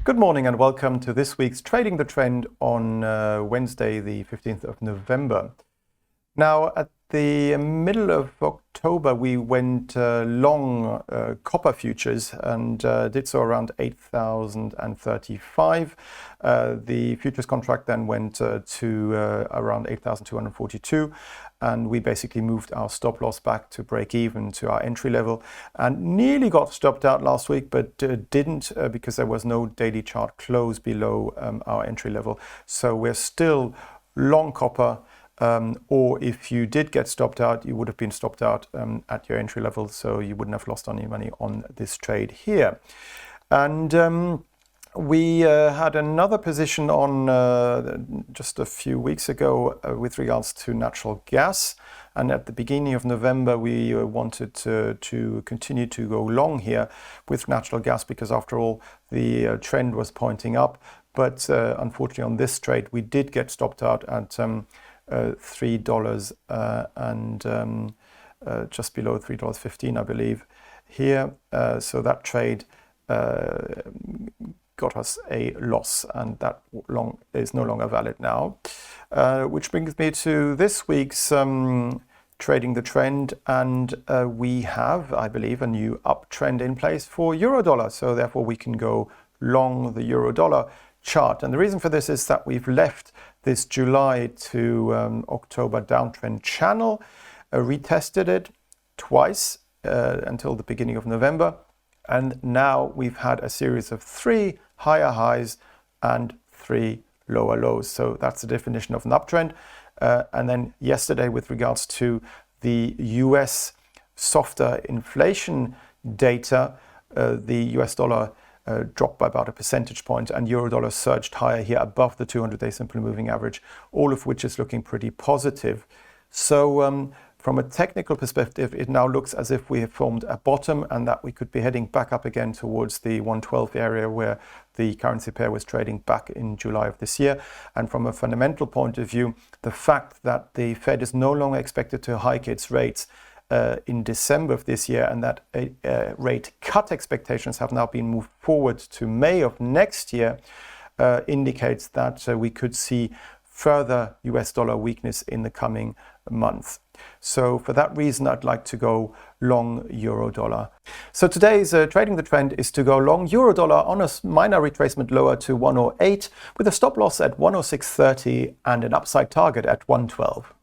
Good morning and welcome to this week's Trading the Trend on Wednesday, the 15th of November. Now, at the middle of October, we went long copper futures and did so around 8,035. The futures contract then went to around 8,242. And we basically moved our stop loss back to break even to our entry level and nearly got stopped out last week, but didn't because there was no daily chart close below our entry level. So we're still long copper, or if you did get stopped out, you would have been stopped out at your entry level, so you wouldn't have lost any money on this trade here. And we had another position on just a few weeks ago with regards to natural gas. And at the beginning of November, we wanted to continue to go long here with natural gas because, after all, the trend was pointing up. But unfortunately, on this trade, we did get stopped out at $3 and just below $3.15, I believe, here. So that trade got us a loss, and that long is no longer valid now. Which brings me to this week's Trading the Trend, and we have, I believe, a new uptrend in place for euro-dollar. So therefore we can go long the euro-dollar chart. And the reason for this is that we've left this July to October downtrend channel, retested it twice until the beginning of November. And now we've had a series of 3 higher highs and 3 lower lows. So that's the definition of an uptrend. And then yesterday, with regards to the US softer inflation data, the US dollar dropped by about a percentage point, and euro dollar surged higher here above the 200-day simple moving average, all of which is looking pretty positive. So from a technical perspective, it now looks as if we have formed a bottom and that we could be heading back up again towards the 112 area where the currency pair was trading back in July of this year. And from a fundamental point of view, the fact that the Fed is no longer expected to hike its rates in December of this year, and that rate cut expectations have now been moved forward to May of next year, indicates that we could see further US dollar weakness in the coming month. So for that reason, I'd like to go long euro dollar. So today's Trading the Trend is to go long euro dollar on a minor retracement lower to 108 with a stop loss at 106.30 and an upside target at 112.